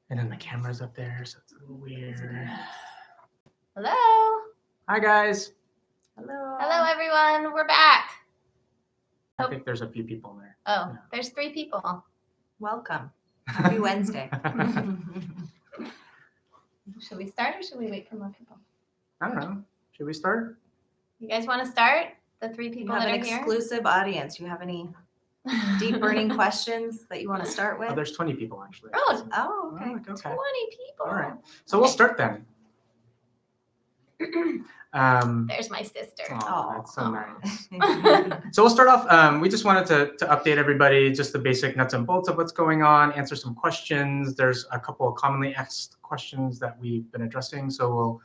And then the camera's up there, so it's a little weird. Hello. Hi, guys. Hello, everyone. We're back. I think there's a few people in there. Oh, yeah. There's 3 people. Welcome. Happy Wednesday. Should we start or should we wait for more people? I don't know. Should we start? You guys want to start? The 3 people you have that an are here? exclusive audience. You have any deep burning questions that you want to start with? Oh, there's 20 people actually. Oh, okay. Oh, 20 people. All right. So we'll start then. There's my sister. Oh, that's so nice. So we'll start off. We just wanted to update everybody, just the basic nuts and bolts of what's going on, answer some questions. There's a couple of commonly asked questions that we've been addressing, so we'll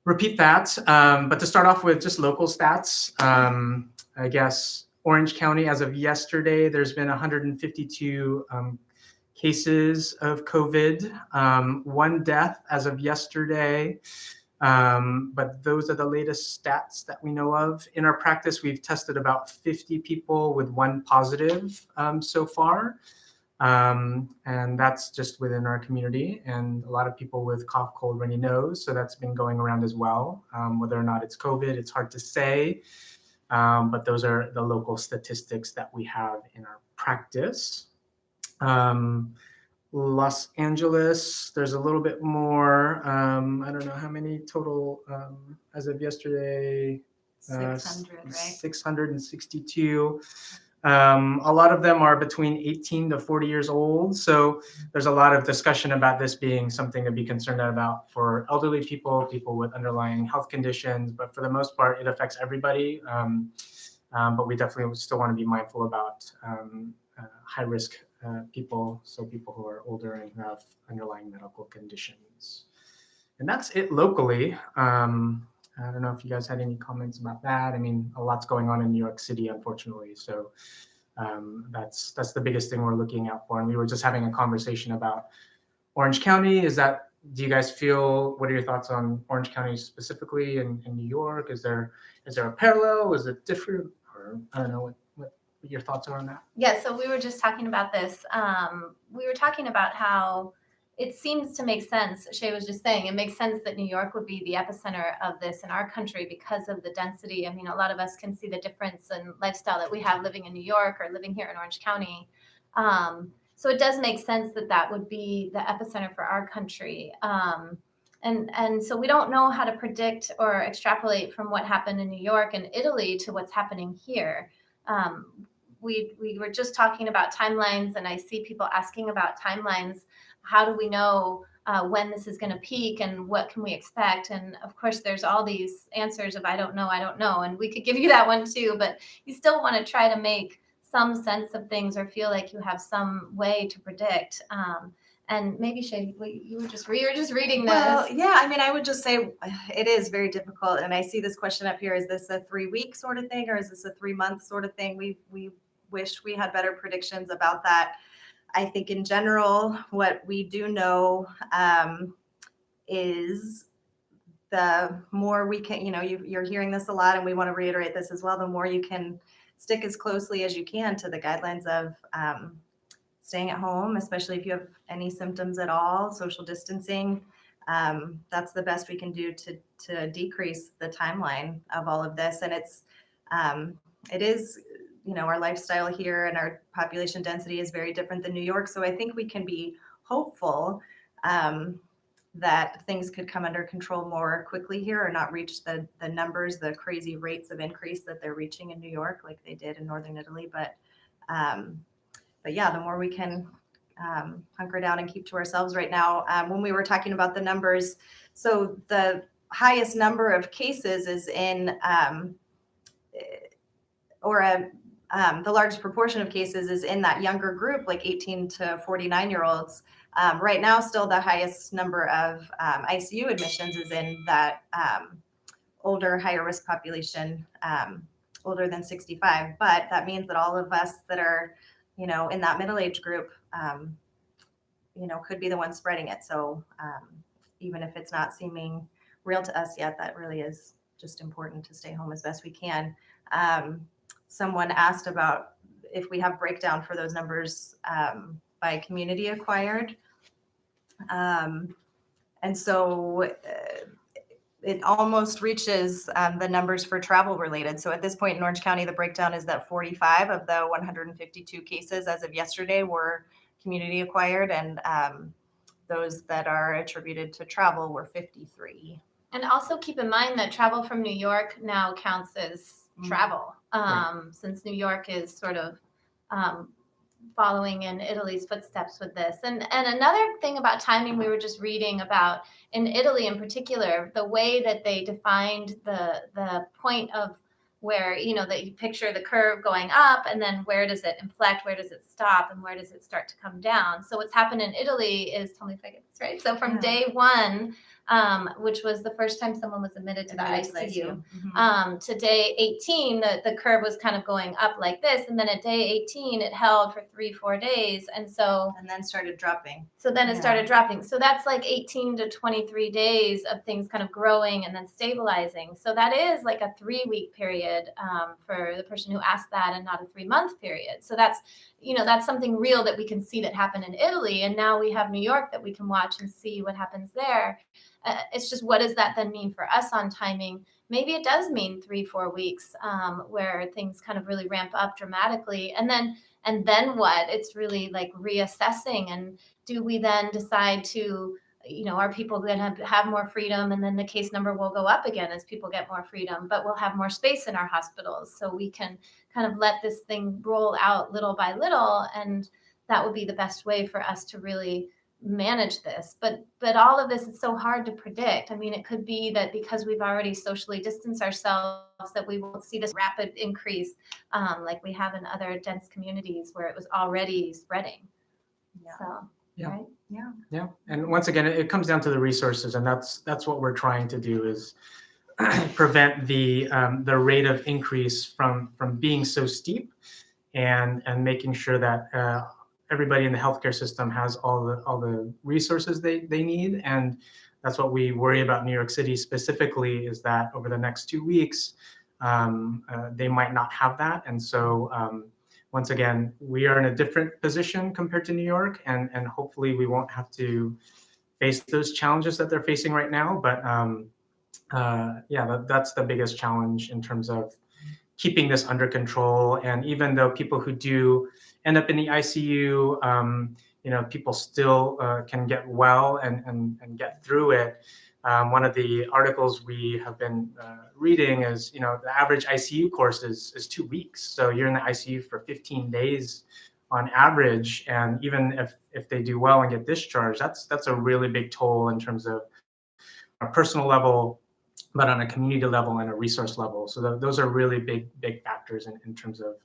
repeat that. But to start off with just local stats, I guess Orange County, as of yesterday, there's been 152 cases of COVID, 1 death as of yesterday. But those are the latest stats that we know of. In our practice, we've tested about 50 people with 1 positive so far. And that's just within our community, and a lot of people with cough, cold, runny nose. So that's been going around as well. Whether or not it's COVID, it's hard to say. But those are the local statistics that we have in our practice. Los Angeles, there's a little bit more. I don't know how many total as of yesterday. 600, right? 662. A lot of them are between 18 to 40 years old. So there's a lot of discussion about this being something to be concerned about for elderly people, people with underlying health conditions. But for the most part, it affects everybody. But we definitely still want to be mindful about high risk people, so people who are older and who have underlying medical conditions. And that's it locally. I don't know if you guys had any comments about that. I mean, a lot's going on in New York City, unfortunately. So that's the biggest thing we're looking out for. And we were just having a conversation about Orange County. Do you guys feel, what are your thoughts on Orange County specifically in New York? Is there a parallel? Is it different? Or I don't know what your thoughts are on that. Yeah, so we were just talking about this. We were talking about how it seems to make sense. Shay was just saying it makes sense that New York would be the epicenter of this in our country because of the density. I mean, a lot of us can see the difference in lifestyle that we have living in New York or living here in Orange County. So it does make sense that that would be the epicenter for our country. And so we don't know how to predict or extrapolate from what happened in New York and Italy to what's happening here. We were just talking about timelines, and I see people asking about timelines. How do we know when this is going to peak and what can we expect? And of course, there's all these answers of I don't know. And we could give you that one too, but you still want to try to make some sense of things or feel like you have some way to predict. And maybe Shay, you were just reading this. Well, yeah, I mean, I would just say it is very difficult. And I see this question up here. Is this a 3-week sort of thing, or is this a 3-month sort of thing? We wish we had better predictions about that. I think in general, what we do know is the more we can, you're hearing this a lot, and we want to reiterate this as well, the more you can stick as closely as you can to the guidelines of staying at home, especially if you have any symptoms at all, social distancing. That's the best we can do to decrease the timeline of all of this. And it is, our lifestyle here and our population density is very different than New York. So I think we can be hopeful that things could come under control more quickly here, or not reach the numbers, the crazy rates of increase that they're reaching in New York, like they did in Northern Italy. But yeah, the more we can hunker down and keep to ourselves right now. When we were talking about the numbers, so the highest number of cases is in, the largest proportion of cases is in that younger group, like 18 to 49-year-olds. Right now, still the highest number of ICU admissions is in that older, higher risk population, older than 65. But that means that all of us that are, in that middle age group, could be the ones spreading it. So even if it's not seeming real to us yet, that really is just important to stay home as best we can. Someone asked about if we have breakdown for those numbers by community acquired. And so it almost reaches the numbers for travel related. So at this point in Orange County, the breakdown is that 45 of the 152 cases as of yesterday were community acquired, and those that are attributed to travel were 53. And also keep in mind that travel from New York now counts as travel, since New York is sort of following in Italy's footsteps with this. And another thing about timing, we were just reading about in Italy in particular, the way that they defined the point of where, that you picture the curve going up and then where does it inflect, where does it stop, and where does it start to come down. So what's happened in Italy is, tell me if I get this right. So from day one, which was the first time someone was admitted to the ICU. To day 18, the curve was kind of going up like this. And then at day 18, it held for 3-4 days. And then started dropping. So then it started dropping. So that's like 18 to 23 days of things kind of growing and then stabilizing. So that is like a 3-week period for the person who asked that, and not a 3-month period. So that's something real that we can see that happened in Italy. And now we have New York that we can watch and see what happens there. It's just, what does that then mean for us on timing? Maybe it does mean 3-4 weeks where things kind of really ramp up dramatically. And then what? It's really like reassessing. And do we then decide to, are people going to have more freedom? And then the case number will go up again as people get more freedom, but we'll have more space in our hospitals. So we can kind of let this thing roll out little by little. And that would be the best way for us to really manage this. But all of this is so hard to predict. I mean, it could be that because we've already socially distanced ourselves, that we won't see this rapid increase like we have in other dense communities where it was already spreading. So, right? Yeah. And once again, it comes down to the resources, and that's what we're trying to do, is prevent the rate of increase from being so steep, and making sure that everybody in the healthcare system has all the resources they need. And that's what we worry about New York City specifically, is that over the next 2 weeks, they might not have that. And so once again, we are in a different position compared to New York, and hopefully we won't have to face those challenges that they're facing right now. But that's the biggest challenge in terms of keeping this under control. And even though people who do end up in the ICU, people still can get well and get through it. One of the articles we have been reading is, the average ICU course is 2 weeks. So you're in the ICU for 15 days on average. And even if they do well and get discharged, that's a really big toll in terms of a personal level, but on a community level and a resource level. So those are really big factors in terms of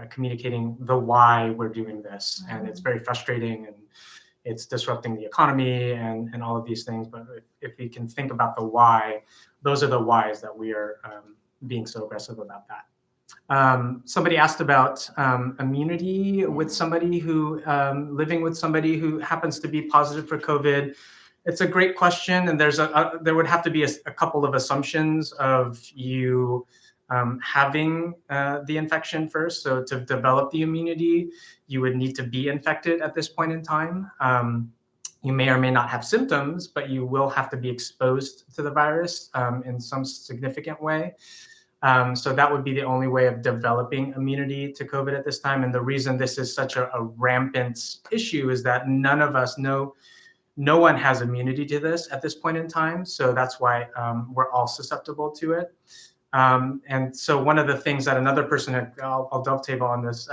communicating the why we're doing this. And it's very frustrating, and it's disrupting the economy and all of these things. But if we can think about the why, those are the whys that we are being so aggressive about that. Somebody asked about immunity with somebody who living with somebody who happens to be positive for COVID. It's a great question, and there would have to be a couple of assumptions of you having the infection first. So to develop the immunity, you would need to be infected at this point in time. You may or may not have symptoms, but you will have to be exposed to the virus in some significant way. So that would be the only way of developing immunity to COVID at this time. And the reason this is such a rampant issue is that none of us know. No one has immunity to this at this point in time. So that's why we're all susceptible to it. And so one of the things that another person, I'll dovetail on this,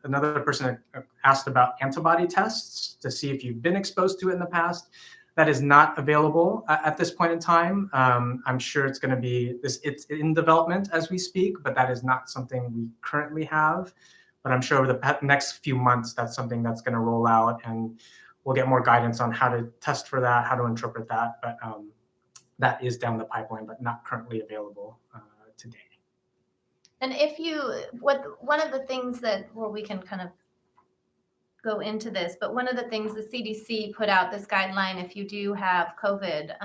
another person asked about antibody tests to see if you've been exposed to it in the past. That is not available at this point in time. I'm sure it's going to be it's in development as we speak, but that is not something we currently have. But I'm sure over the next few months, that's something that's going to roll out, and we'll get more guidance on how to test for that, how to interpret that. But that is down the pipeline, but not currently available today. And one of the things that, we can kind of go into this, but one of the things the CDC put out this guideline, if you do have COVID,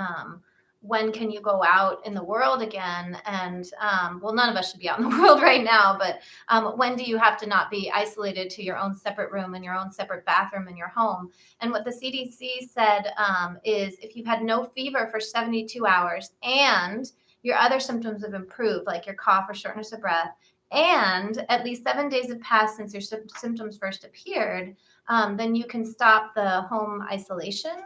when can you go out in the world again? And well, none of us should be out in the world right now, but when do you have to not be isolated to your own separate room and your own separate bathroom in your home? And what the CDC said is if you've had no fever for 72 hours and your other symptoms have improved, like your cough or shortness of breath, and at least 7 days have passed since your symptoms first appeared, then you can stop the home isolation.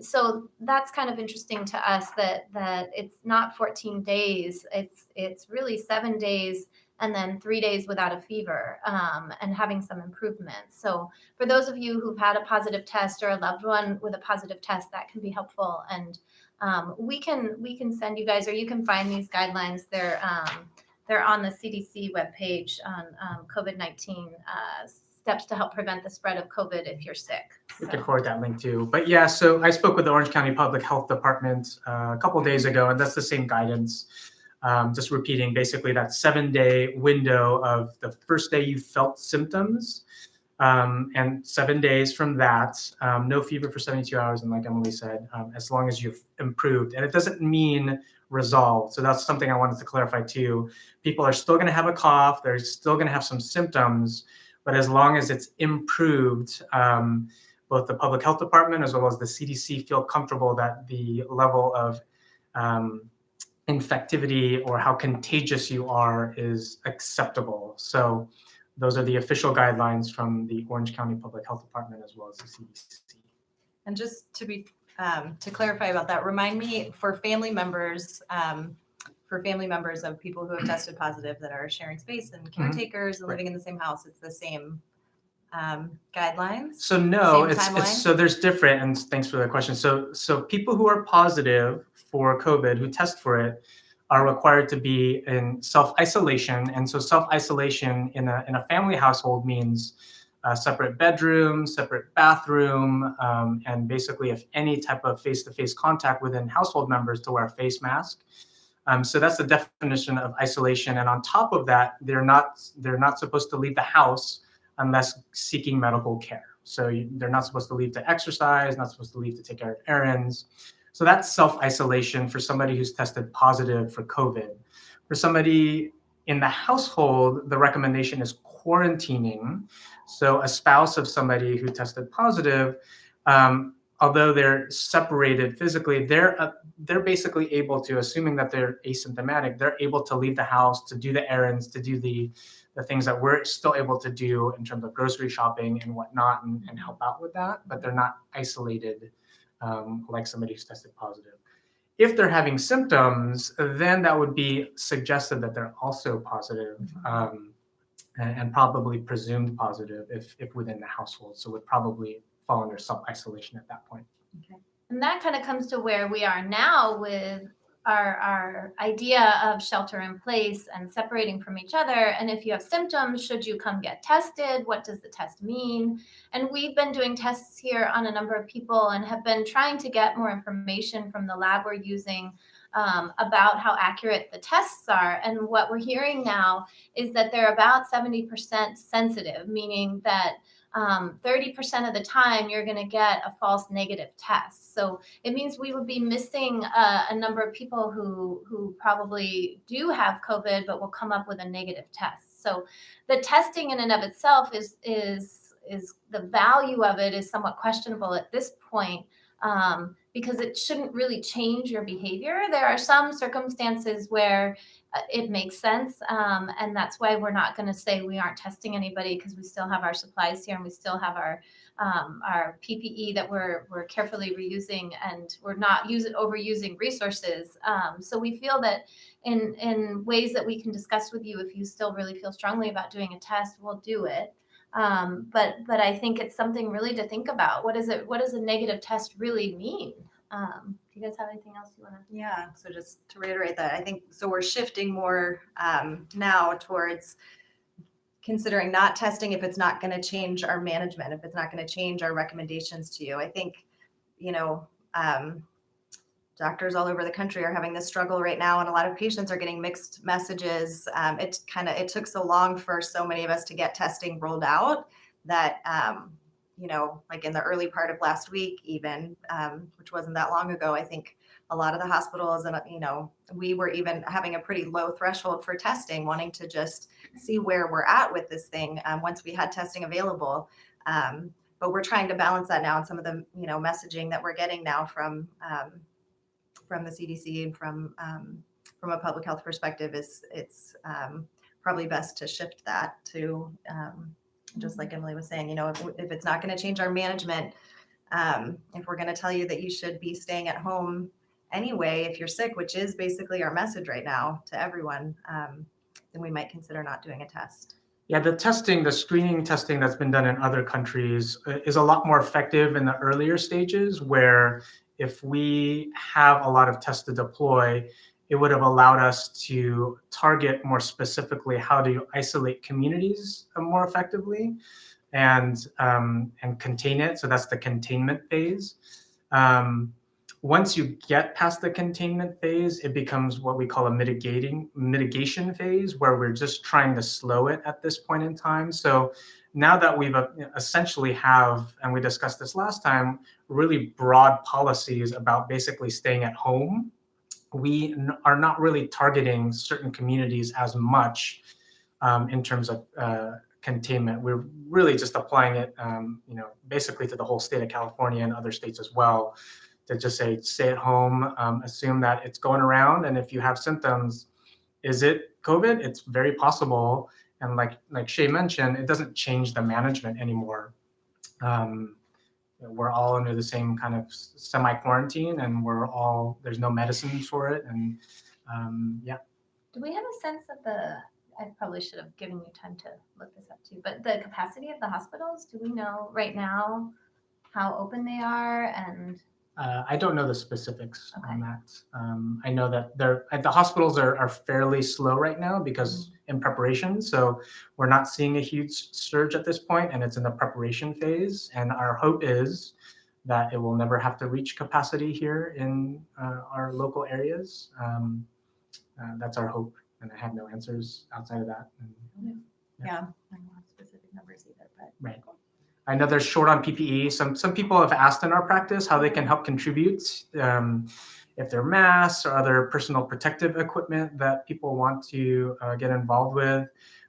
So that's kind of interesting to us that it's not 14 days. It's really 7 days and then 3 days without a fever, and having some improvement. So for those of you who've had a positive test or a loved one with a positive test, that can be helpful. And we can send you guys, or you can find these guidelines. They're on the CDC webpage on COVID-19 steps to help prevent the spread of COVID if you're sick. We can forward that link too. But yeah, so I spoke with the Orange County Public Health Department a couple of days ago, and that's the same guidance. Just repeating basically that 7-day window of the first day you felt symptoms, and 7 days from that, no fever for 72 hours. And like Emily said, as long as you've improved. And it doesn't mean resolved. So that's something I wanted to clarify too. People are still going to have a cough. They're still going to have some symptoms. But as long as it's improved, both the public health department as well as the CDC feel comfortable that the level of infectivity or how contagious you are is acceptable. So those are the official guidelines from the Orange County Public Health Department as well as the CDC. And just to clarify about that, remind me for family members of people who have tested positive that are sharing space and caretakers and living in the same house, it's the same guidelines. So no, Same timeline? so there's different, and thanks for the question. So people who are positive for COVID who test for it are required to be in self-isolation. And so self-isolation in a family household means a separate bedroom, separate bathroom, and basically if any type of face-to-face contact within household members to wear a face mask. So that's the definition of isolation. And on top of that, they're not supposed to leave the house unless seeking medical care. So they're not supposed to leave to exercise, not supposed to leave to take care of errands. So that's self-isolation for somebody who's tested positive for COVID. For somebody in the household, the recommendation is quarantining. So a spouse of somebody who tested positive, although they're separated physically, they're basically able to, assuming that they're asymptomatic, they're able to leave the house, to do the errands, to do the things that we're still able to do in terms of grocery shopping and whatnot, and help out with that, but they're not isolated like somebody who's tested positive. If they're having symptoms, then that would be suggested that they're also positive, and probably presumed positive if within the household. So would probably fall under self-isolation at that point. Okay. And that kind of comes to where we are now with our idea of shelter in place and separating from each other. And if you have symptoms, should you come get tested? What does the test mean? And we've been doing tests here on a number of people and have been trying to get more information from the lab we're using about how accurate the tests are. And what we're hearing now is that they're about 70% sensitive, meaning that 30% of the time you're going to get a false negative test. So it means we would be missing a number of people who probably do have COVID, but will come up with a negative test. So the testing in and of itself is the value of it is somewhat questionable at this point, because it shouldn't really change your behavior. There are some circumstances where it makes sense, and that's why we're not going to say we aren't testing anybody, because we still have our supplies here and we still have our PPE that we're carefully reusing, and we're not overusing resources. So we feel that in ways that we can discuss with you, if you still really feel strongly about doing a test, we'll do it. But I think it's something really to think about. What does a negative test really mean? Do you guys have anything else you want to? Yeah, so just to reiterate that, I think, so we're shifting more now towards considering not testing if it's not going to change our management, if it's not going to change our recommendations to you. I think, doctors all over the country are having this struggle right now, and a lot of patients are getting mixed messages. It took so long for so many of us to get testing rolled out that like in the early part of last week, even, which wasn't that long ago, I think a lot of the hospitals and, we were even having a pretty low threshold for testing, wanting to just see where we're at with this thing once we had testing available. But we're trying to balance that now, and some of the, messaging that we're getting now from the CDC and from a public health perspective it's probably best to shift that to just like Emily was saying, if it's not going to change our management, if we're going to tell you that you should be staying at home anyway, if you're sick, which is basically our message right now to everyone, then we might consider not doing a test. Yeah, the screening testing that's been done in other countries is a lot more effective in the earlier stages, where if we have a lot of tests to deploy, it would have allowed us to target more specifically how to isolate communities more effectively and contain it. So that's the containment phase. Once you get past the containment phase, it becomes what we call a mitigation phase, where we're just trying to slow it at this point in time. So now that we've essentially have, and we discussed this last time, really broad policies about basically staying at home, we are not really targeting certain communities as much in terms of containment. We're really just applying it, basically to the whole state of California and other states as well, to just say, stay at home, assume that it's going around. And if you have symptoms, is it COVID? It's very possible. And like Shay mentioned, it doesn't change the management anymore. We're all under the same kind of semi-quarantine, and there's no medicine for it. And yeah. Do we have a sense of I probably should have given you time to look this up too, but the capacity of the hospitals, do we know right now how open they are? And I don't know the specifics Okay. on that. I know that the hospitals are fairly slow right now because in preparation. So we're not seeing a huge surge at this point, and it's in the preparation phase. And our hope is that it will never have to reach capacity here in our local areas. That's our hope, and I have no answers outside of that. Yeah, I don't have specific numbers either, but Right. I know they're short on PPE. Some people have asked in our practice how they can help contribute, if they're masks or other personal protective equipment that people want to get involved with.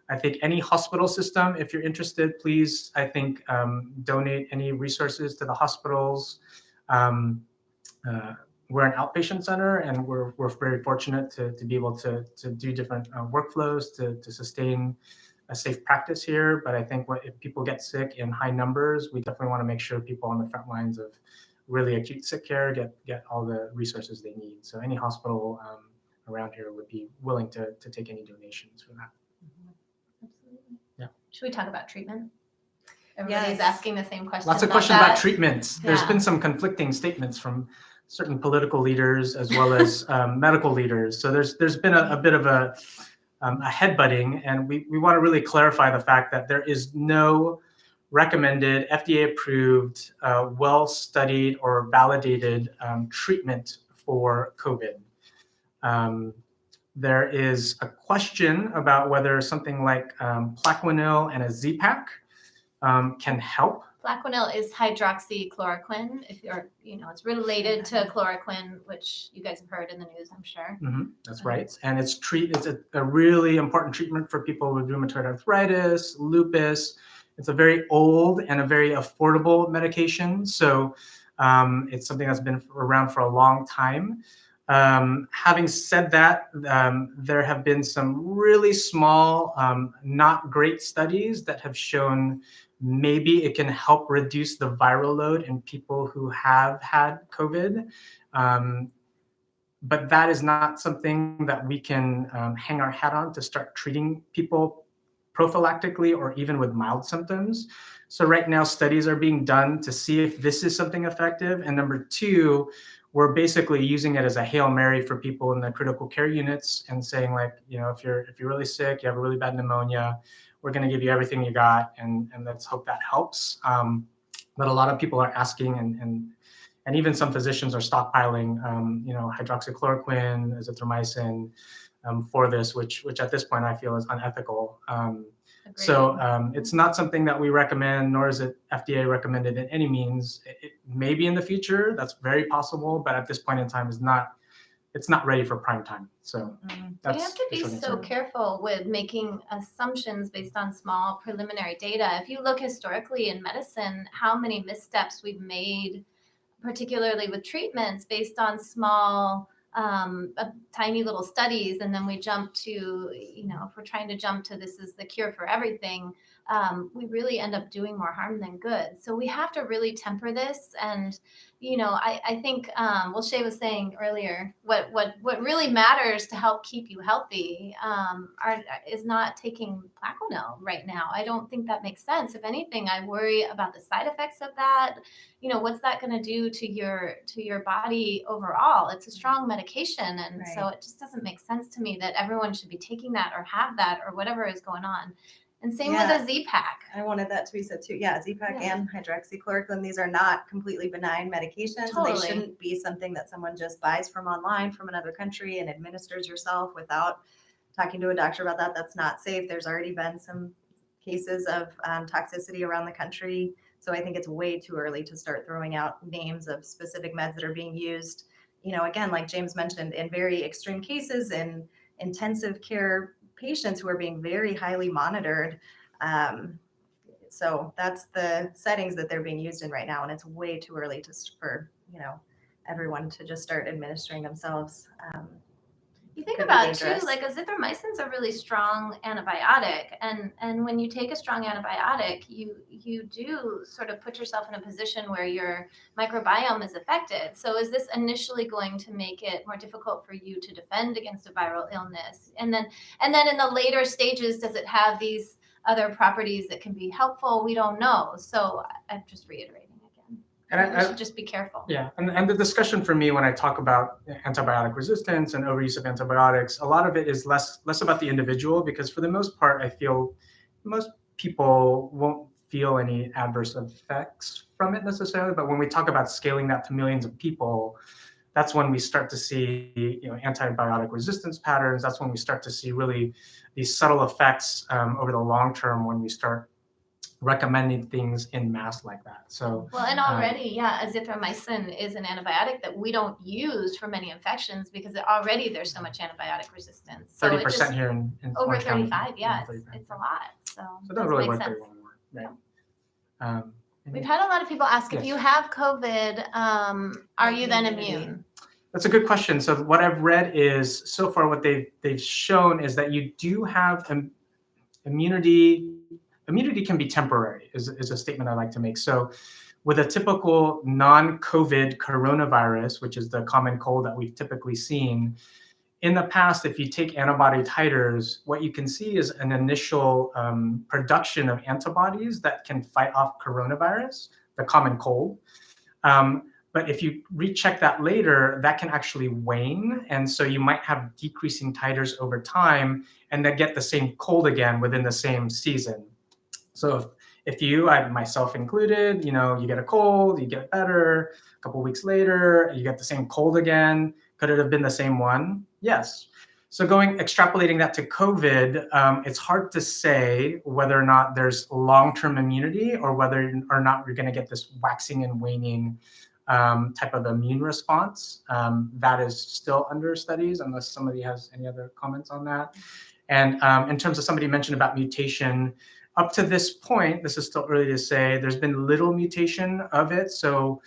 I think any hospital system, if you're interested, please, I think, donate any resources to the hospitals. We're an outpatient center, and we're very fortunate to be able to do different workflows to sustain a safe practice here. But I think if people get sick in high numbers, we definitely want to make sure people on the front lines of really acute sick care get all the resources they need. So any hospital around here would be willing to take any donations for that. Absolutely. Yeah. Should we talk about treatment? Everybody's Yes. asking the same question. Lots of questions about that. treatments. There's Yeah. been some conflicting statements from certain political leaders as well as medical leaders. So there's been a bit of a headbutting, and we want to really clarify the fact that there is no recommended, FDA-approved, well-studied or validated treatment for COVID. There is a question about whether something like Plaquenil and a Z-Pak can help. Plaquenil is hydroxychloroquine. If you're, it's related to chloroquine, which you guys have heard in the news, I'm sure. That's right. And it's a really important treatment for people with rheumatoid arthritis, lupus. It's a very old and a very affordable medication. So it's something that's been around for a long time. Having said that, there have been some really small, not great studies that have shown maybe it can help reduce the viral load in people who have had COVID. But that is not something that we can hang our hat on to start treating people prophylactically or even with mild symptoms. So right now, studies are being done to see if this is something effective. And number two, we're basically using it as a Hail Mary for people in the critical care units and saying, like, if you're really sick, you have a really bad pneumonia, we're going to give you everything you got, and let's hope that helps. But a lot of people are asking, and even some physicians are stockpiling, hydroxychloroquine, azithromycin for this, which at this point I feel is unethical. So it's not something that we recommend, nor is it FDA recommended in any means. It may be in the future, that's very possible, but at this point in time, it's not ready for prime time. So that's we have to the be short so answer. careful with making assumptions based on small preliminary data. If you look historically in medicine, how many missteps we've made, particularly with treatments based on small, tiny little studies, and then we jump to, if we're trying to jump to this is the cure for everything, we really end up doing more harm than good. So we have to really temper this. And I think Shay was saying earlier, what really matters to help keep you healthy is not taking Plaquenil right now. I don't think that makes sense. If anything, I worry about the side effects of that. What's that going to do to your body overall? It's a strong medication, and Right. so it just doesn't make sense to me that everyone should be taking that or have that or whatever is going on. And same with a Z-Pack. I wanted that to be said too. Yeah, Z-Pack Yeah. and hydroxychloroquine, these are not completely benign medications. And they Totally. shouldn't be something that someone just buys from online from another country and administers yourself without talking to a doctor about that. That's not safe. There's already been some cases of toxicity around the country. So I think it's way too early to start throwing out names of specific meds that are being used, again, like James mentioned, in very extreme cases in intensive care patients who are being very highly monitored. So that's the settings that they're being used in right now. And it's way too early for everyone to just start administering themselves. You think Could be about it too, dangerous. like azithromycin's a really strong antibiotic, and when you take a strong antibiotic, you do sort of put yourself in a position where your microbiome is affected. So is this initially going to make it more difficult for you to defend against a viral illness? And then in the later stages, does it have these other properties that can be helpful? We don't know. So I'm just reiterating again. And We should just be careful. Yeah, and the discussion for me when I talk about antibiotic resistance and overuse of antibiotics, a lot of it is less about the individual, because for the most part, I feel most people won't feel any adverse effects from it necessarily. But when we talk about scaling that to millions of people, that's when we start to see antibiotic resistance patterns. That's when we start to see really these subtle effects over the long term when we start recommending things in mass like that. So and already, azithromycin is an antibiotic that we don't use for many infections because already there's so much antibiotic resistance. So 30% here in over Orange County. 35, yeah, 35. it's a lot. So So that really work very well anymore. Right. We've had a lot of people ask if Yes. you have COVID, are you then immune? That's a good question. So what I've read is so far what they've shown is that you do have immunity. Immunity can be temporary, is a statement I like to make. So with a typical non-COVID coronavirus, which is the common cold that we've typically seen, in the past, if you take antibody titers, what you can see is an initial production of antibodies that can fight off coronavirus, the common cold. But if you recheck that later, that can actually wane. And so you might have decreasing titers over time and then get the same cold again within the same season. So if you, myself included, you get a cold, you get better, a couple of weeks later, you get the same cold again. Could it have been the same one? Yes. So extrapolating that to COVID, it's hard to say whether or not there's long-term immunity or whether or not you're going to get this waxing and waning type of immune response. That is still under studies, unless somebody has any other comments on that. And in terms of somebody mentioned about mutation, up to this point, this is still early to say, there's been little mutation of it. So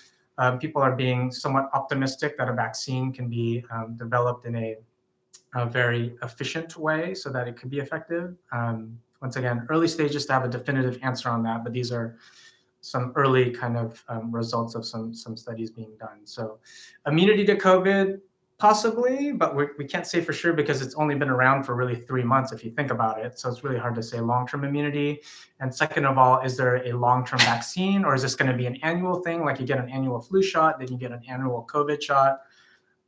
people are being somewhat optimistic that a vaccine can be developed in a very efficient way so that it could be effective. Once again, early stages to have a definitive answer on that, but these are some early kind of results of some studies being done. So immunity to COVID, possibly, but we can't say for sure because it's only been around for really 3 months if you think about it. So it's really hard to say long-term immunity. And second of all, is there a long-term vaccine, or is this going to be an annual thing? Like you get an annual flu shot, then you get an annual COVID shot.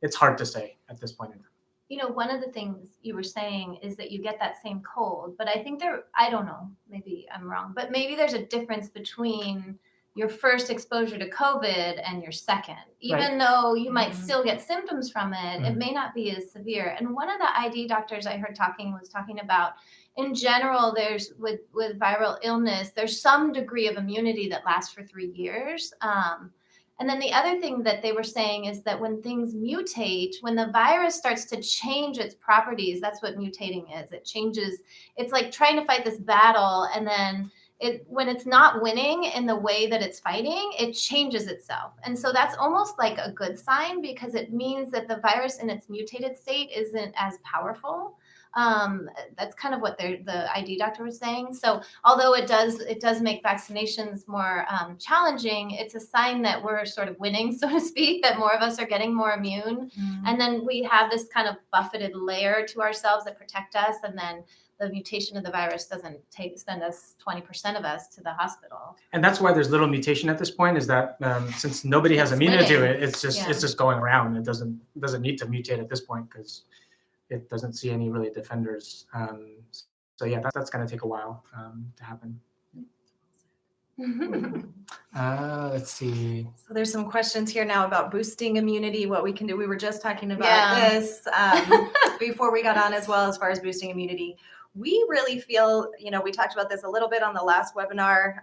It's hard to say at this point in time. One of the things you were saying is that you get that same cold, but I think I don't know, maybe I'm wrong, but maybe there's a difference between your first exposure to COVID and your second. Even though you might still get symptoms from it, it may not be as severe. And one of the ID doctors I heard was talking about, in general, there's with viral illness, there's some degree of immunity that lasts for 3 years. And then the other thing that they were saying is that when things mutate, when the virus starts to change its properties, that's what mutating is. It changes. It's like trying to fight this battle, and then when it's not winning in the way that it's fighting, it changes itself. And so that's almost like a good sign, because it means that the virus in its mutated state isn't as powerful. That's kind of what the ID doctor was saying. So although it does make vaccinations more challenging, it's a sign that we're sort of winning, so to speak, that more of us are getting more immune. And then we have this kind of buffeted layer to ourselves that protect us, and then the mutation of the virus doesn't send us 20% of us to the hospital. And that's why there's little mutation at this point, is that since nobody has immunity to it, it's just going around. It doesn't need to mutate at this point, because it doesn't see any really defenders. So yeah, that's going to take a while to happen. Let's see. So there's some questions here now about boosting immunity, what we can do. We were just talking about this before we got on as well, as far as boosting immunity. We really feel, we talked about this a little bit on the last webinar,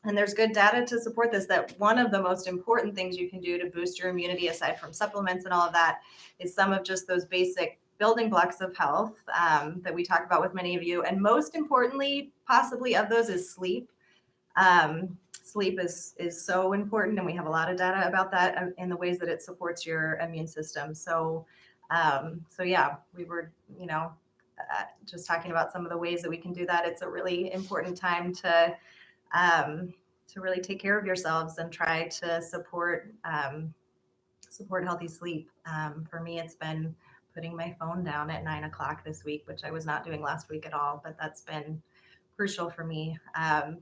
and there's good data to support this, that one of the most important things you can do to boost your immunity, aside from supplements and all of that, is some of just those basic building blocks of health that we talk about with many of you. And most importantly, possibly of those, is sleep. Sleep is so important, and we have a lot of data about that in the ways that it supports your immune system. So yeah, we were, just talking about some of the ways that we can do that. It's a really important time to really take care of yourselves and try to support healthy sleep. For me, it's been putting my phone down at 9 o'clock this week, which I was not doing last week at all, but that's been crucial for me.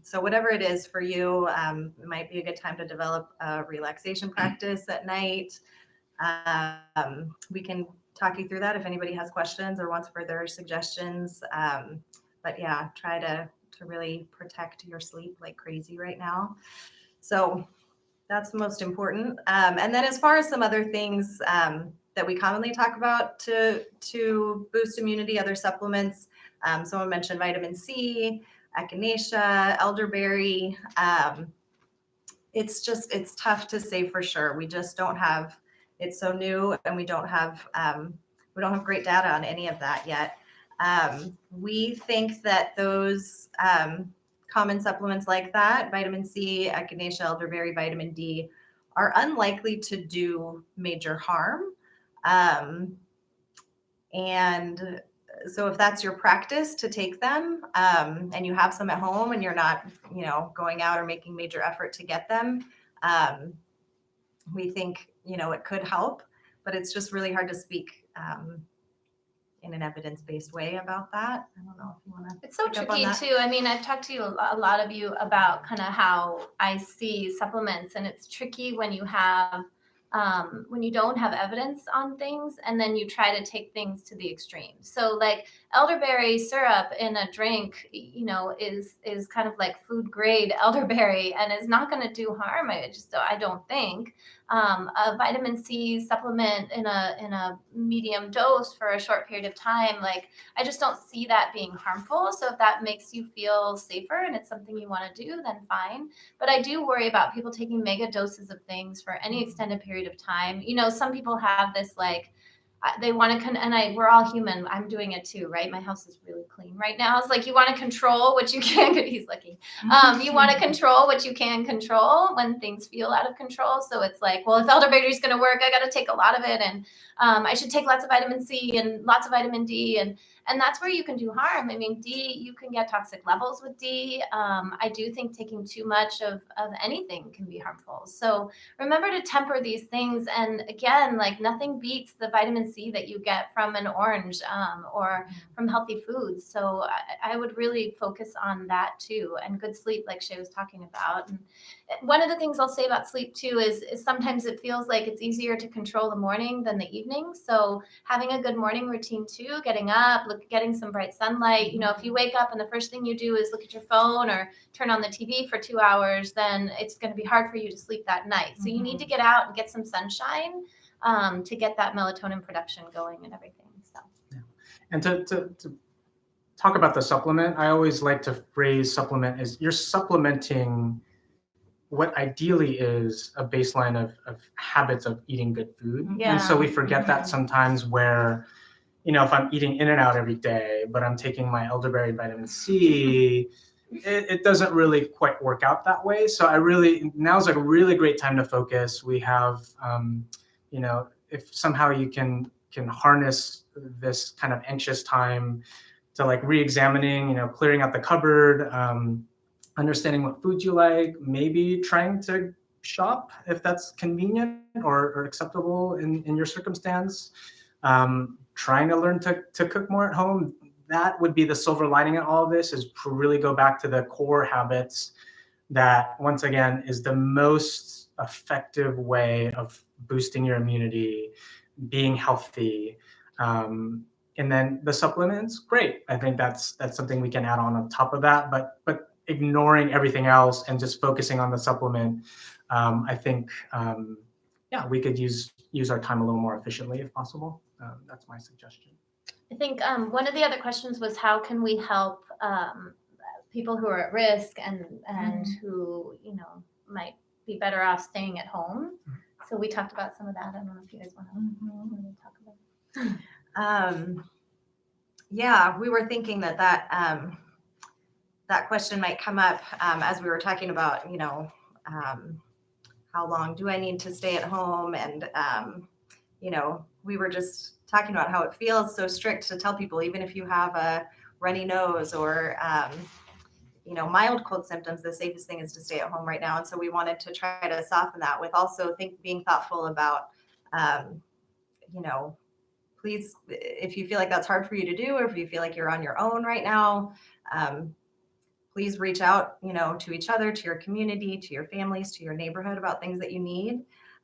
So whatever it is for you, it might be a good time to develop a relaxation practice at night. We can talk you through that if anybody has questions or wants further suggestions. But yeah, try to really protect your sleep like crazy right now. So that's most important. And then as far as some other things that we commonly talk about to boost immunity, other supplements, someone mentioned vitamin C, echinacea, elderberry. It's tough to say for sure. We just don't have, it's so new, and we don't have great data on any of that yet. We think that those common supplements like that, vitamin C, echinacea, elderberry, vitamin D, are unlikely to do major harm. And so if that's your practice to take them, and you have some at home and you're not, going out or making major effort to get them, we think, it could help, but it's just really hard to speak in an evidence-based way about that. I don't know if you want to. It's so tricky too. I mean, I've talked to a lot of you about kind of how I see supplements, and it's tricky when you have when you don't have evidence on things, and then you try to take things to the extreme. So like elderberry syrup in a drink, is kind of like food grade elderberry and is not going to do harm. I don't think. A vitamin C supplement in a medium dose for a short period of time, like I just don't see that being harmful. So if that makes you feel safer and it's something you want to do, then fine. But I do worry about people taking mega doses of things for any extended period of time. Some people have this like they want to, we're all human. I'm doing it too, right? My house is really clean right now. It's like you want to control what you can. He's lucky. You want to control what you can control when things feel out of control. So it's like, well, if elderberry is going to work, I got to take a lot of it, and I should take lots of vitamin C and lots of vitamin D, and that's where you can do harm. I mean, D, you can get toxic levels with D. I do think taking too much of anything can be harmful. So remember to temper these things. And again, like nothing beats the vitamin C that you get from an orange or from healthy foods. So I would really focus on that too. And good sleep, like Shay was talking about. And one of the things I'll say about sleep too is sometimes it feels like it's easier to control the morning than the evening. So having a good morning routine too, getting up, getting some bright sunlight. If you wake up and the first thing you do is look at your phone or turn on the TV for 2 hours, then it's going to be hard for you to sleep that night. So you need to get out and get some sunshine to get that melatonin production going and everything. So, yeah. And to talk about the supplement, I always like to phrase supplement as you're supplementing what ideally is a baseline of habits of eating good food. And so we forget that sometimes where, if I'm eating In and Out every day, but I'm taking my elderberry vitamin C, it doesn't really quite work out that way. So now's a really great time to focus. We have, if somehow you can harness this kind of anxious time to like re-examining, clearing out the cupboard, understanding what foods you like, maybe trying to shop if that's convenient or acceptable in your circumstance. Trying to learn to cook more at home. That would be the silver lining in all of this, is to really go back to the core habits that, once again, is the most effective way of boosting your immunity, being healthy. And then the supplements, great. I think that's something we can add on top of that, but ignoring everything else and just focusing on the supplement, I think, we could use our time a little more efficiently if possible. That's my suggestion. I think one of the other questions was, how can we help people who are at risk and who might be better off staying at home? So we talked about some of that. I don't know if you guys want to talk about it. Yeah, we were thinking that question might come up as we were talking about, how long do I need to stay at home? And, we were just talking about how it feels so strict to tell people, even if you have a runny nose or, mild cold symptoms, the safest thing is to stay at home right now. And so we wanted to try to soften that with also being thoughtful about, please, if you feel like that's hard for you to do, or if you feel like you're on your own right now, please reach out, to each other, to your community, to your families, to your neighborhood about things that you need.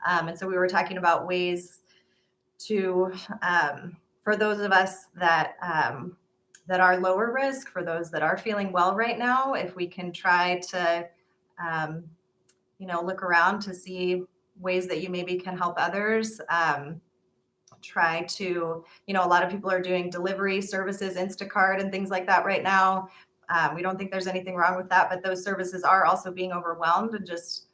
And so we were talking about ways to, for those of us that are lower risk, for those that are feeling well right now, if we can try to, look around to see ways that you maybe can help others. Try to, a lot of people are doing delivery services, Instacart and things like that right now. We don't think there's anything wrong with that, but those services are also being overwhelmed, and just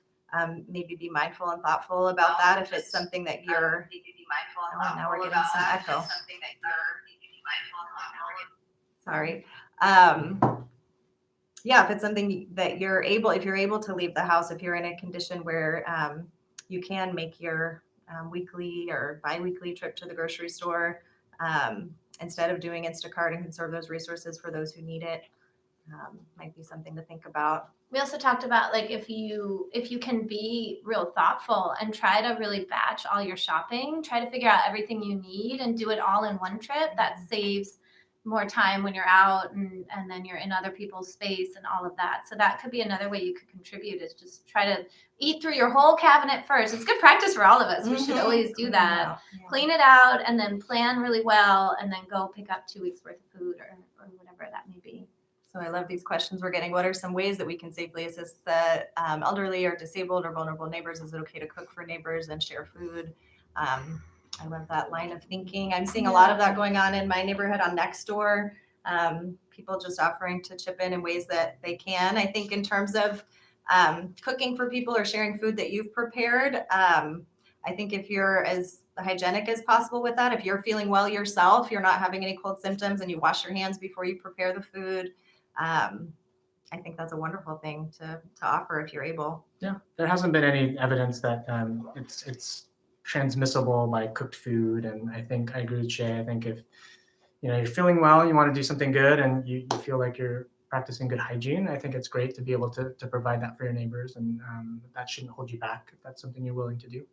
maybe be mindful and thoughtful about that if it's something that you're, now we're getting some echo. Sorry. Yeah, if it's something that if you're able to leave the house, if you're in a condition where you can make your weekly or bi-weekly trip to the grocery store, instead of doing Instacart, and conserve those resources for those who need it, might be something to think about. We also talked about, like, if you can be real thoughtful and try to really batch all your shopping, try to figure out everything you need and do it all in one trip. That saves more time when you're out, and then you're in other people's space and all of that. So that could be another way you could contribute, is just try to eat through your whole cabinet first. It's good practice for all of us. We should always do that. Clean it out and then plan really well, and then go pick up 2 weeks worth of food or whatever that may be. So I love these questions we're getting. What are some ways that we can safely assist the elderly or disabled or vulnerable neighbors? Is it okay to cook for neighbors and share food? I love that line of thinking. I'm seeing a lot of that going on in my neighborhood on Nextdoor. People just offering to chip in ways that they can. I think in terms of cooking for people or sharing food that you've prepared, I think if you're as hygienic as possible with that, if you're feeling well yourself, you're not having any cold symptoms, and you wash your hands before you prepare the food, I think that's a wonderful thing to offer if you're able. Yeah, there hasn't been any evidence that it's transmissible by cooked food, and I think I agree with Shay. I think if you're feeling well, you want to do something good, and you feel like you're practicing good hygiene, I think it's great to be able to provide that for your neighbors, and that shouldn't hold you back if that's something you're willing to do.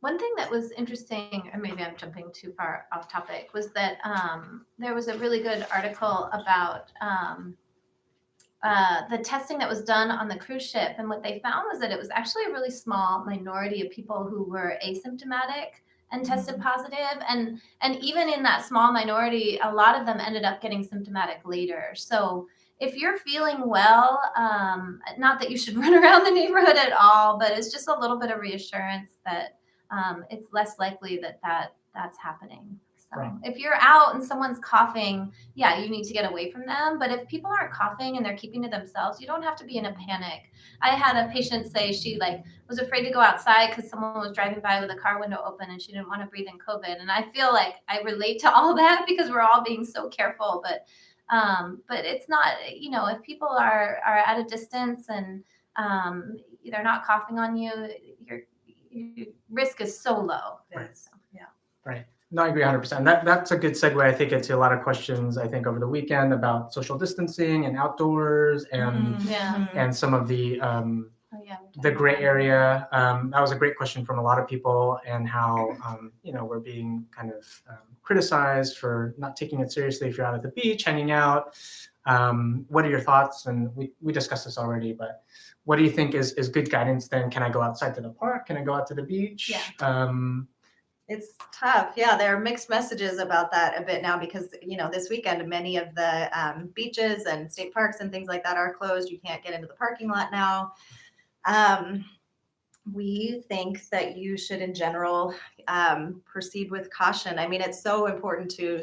One thing that was interesting, or maybe I'm jumping too far off topic, was that there was a really good article about the testing that was done on the cruise ship. And what they found was that it was actually a really small minority of people who were asymptomatic and tested positive. And even in that small minority, a lot of them ended up getting symptomatic later. So if you're feeling well, not that you should run around the neighborhood at all, but it's just a little bit of reassurance that it's less likely that that's happening. So Right. if you're out and someone's coughing, yeah, you need to get away from them. But if people aren't coughing and they're keeping to themselves, you don't have to be in a panic. I had a patient say she was afraid to go outside because someone was driving by with a car window open and she didn't want to breathe in COVID. And I feel like I relate to all that because we're all being so careful. But it's not, if people are at a distance and they're not coughing on you, your risk is so low. Right. Yeah. Right. No, I agree 100%. That's a good segue, I think, into a lot of questions, I think, over the weekend about social distancing and outdoors and Yeah. and some of the Oh, yeah. the gray area. That was a great question from a lot of people, and how we're being kind of criticized for not taking it seriously if you're out at the beach, hanging out. What are your thoughts? And we discussed this already, but what do you think is good guidance then? Can I go outside to the park? Can I go out to the beach? Yeah. It's tough. Yeah, there are mixed messages about that a bit now because, this weekend, many of the beaches and state parks and things like that are closed. You can't get into the parking lot now. We think that you should, in general, proceed with caution. I mean, it's so important to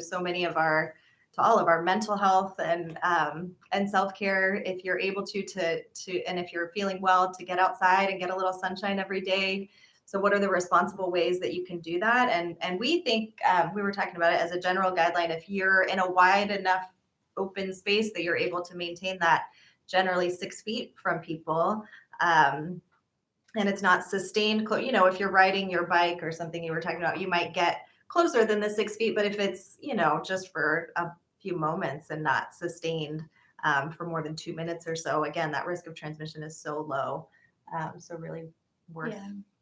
all of our mental health and self-care. If you're able to and if you're feeling well, to get outside and get a little sunshine every day. So what are the responsible ways that you can do that? And we think, we were talking about it as a general guideline, if you're in a wide enough open space that you're able to maintain that generally 6 feet from people, and it's not sustained, if you're riding your bike or something you were talking about, you might get closer than the 6 feet, but if it's, just for a few moments and not sustained for more than 2 minutes or so, again, that risk of transmission is so low. So really worth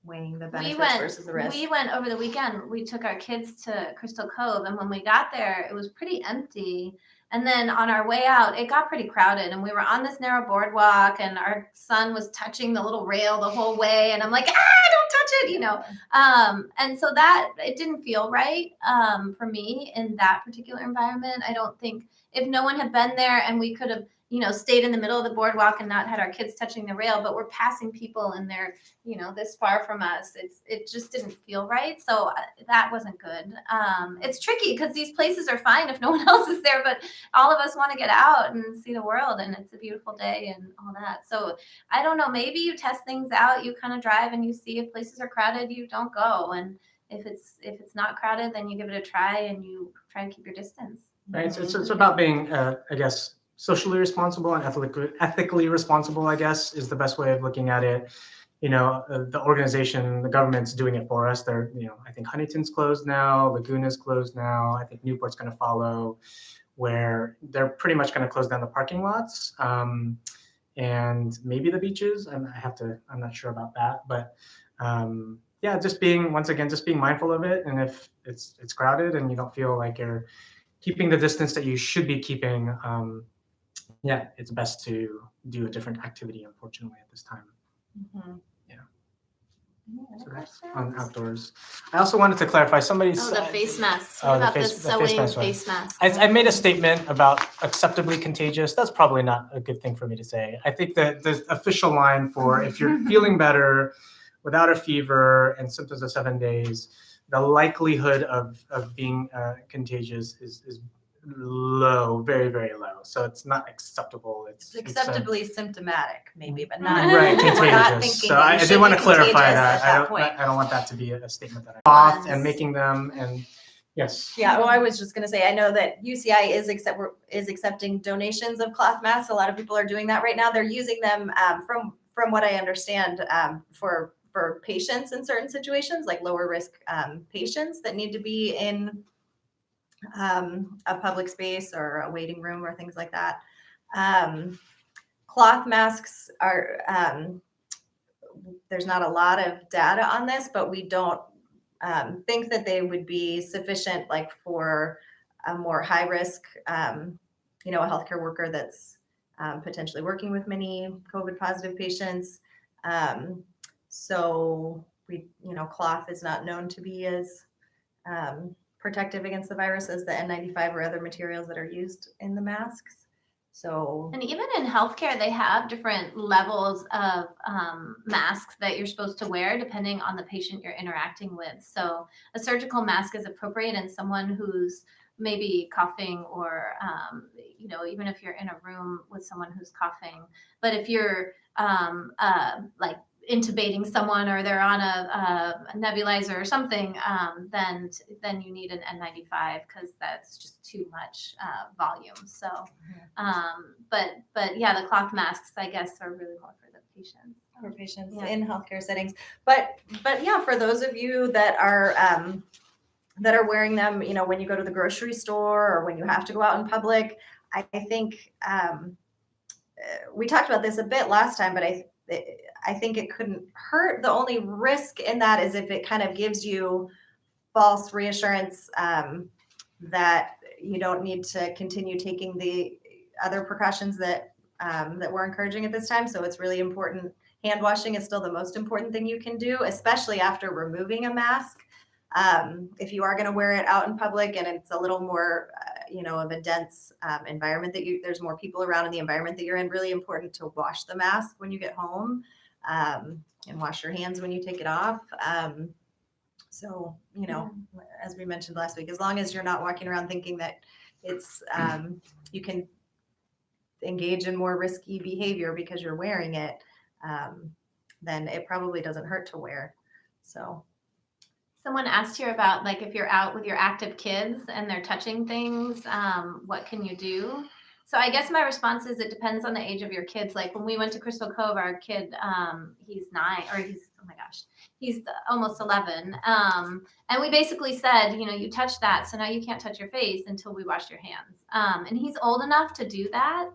weighing the benefits versus the risk. We went over the weekend. We took our kids to Crystal Cove, and when we got there, it was pretty empty. And then on our way out, it got pretty crowded, and we were on this narrow boardwalk, and our son was touching the little rail the whole way, and I'm like, don't touch it, And so that it didn't feel right for me in that particular environment. I don't think if no one had been there and we could have stayed in the middle of the boardwalk and not had our kids touching the rail, but we're passing people and they're, this far from us. It just didn't feel right. So that wasn't good. It's tricky because these places are fine if no one else is there, but all of us want to get out and see the world, and it's a beautiful day and all that. So I don't know, maybe you test things out, you kind of drive and you see if places are crowded, you don't go. And if it's not crowded, then you give it a try and you try and keep your distance. Right. So it's about being, I guess, socially responsible and ethically responsible, I guess, is the best way of looking at it. The organization, the government's doing it for us. They're, I think Huntington's closed now, Laguna's closed now. I think Newport's going to follow, where they're pretty much going to close down the parking lots and maybe the beaches. I'm not sure about that, but just being mindful of it. And if it's crowded and you don't feel like you're keeping the distance that you should be keeping, it's best to do a different activity, unfortunately, at this time. Mm-hmm. So that's on outdoors. I also wanted to clarify, somebody said... the face masks. Oh, What about the the sewing face masks? I made a statement about acceptably contagious. That's probably not a good thing for me to say. I think that the official line for if you're feeling better without a fever and symptoms of 7 days, the likelihood of being contagious is low, very, very low. So it's not acceptable. It's acceptably symptomatic, maybe, but not not contagious. So I did want to clarify that. I don't want that to be a statement that I off and making them and yes. Yeah. Well, I was just going to say, I know that UCI is accepting donations of cloth masks. A lot of people are doing that right now. They're using them from what I understand for patients in certain situations, like lower risk patients that need to be in a public space or a waiting room or things like that. Cloth masks are, there's not a lot of data on this, but we don't think that they would be sufficient, like for a more high risk, a healthcare worker that's potentially working with many COVID positive patients. So cloth is not known to be as protective against the virus as the N95 or other materials that are used in the masks. So And even in healthcare, they have different levels of masks that you're supposed to wear depending on the patient you're interacting with. So a surgical mask is appropriate in someone who's maybe coughing or, even if you're in a room with someone who's coughing. But if you're like intubating someone or they're on a nebulizer or something, then you need an N95 because that's just too much volume. So, but yeah, the cloth masks I guess are really more for the patients. for patients Yeah. in healthcare settings, but yeah, for those of you that are wearing them, when you go to the grocery store or when you have to go out in public, I think we talked about this a bit last time, but I think it couldn't hurt. The only risk in that is if it kind of gives you false reassurance that you don't need to continue taking the other precautions that we're encouraging at this time. So it's really important. Hand washing is still the most important thing you can do, especially after removing a mask. If you are going to wear it out in public and it's a little more, of a dense environment there's more people around in the environment that you're in, really important to wash the mask when you get home and wash your hands when you take it off. So, as we mentioned last week, as long as you're not walking around thinking that it's, you can engage in more risky behavior because you're wearing it, then it probably doesn't hurt to wear. So. Someone asked here about like if you're out with your active kids and they're touching things, what can you do? So I guess my response is it depends on the age of your kids. Like when we went to Crystal Cove, our kid, he's 9 or he's almost 11. And we basically said, you touch that. So now you can't touch your face until we wash your hands. And he's old enough to do that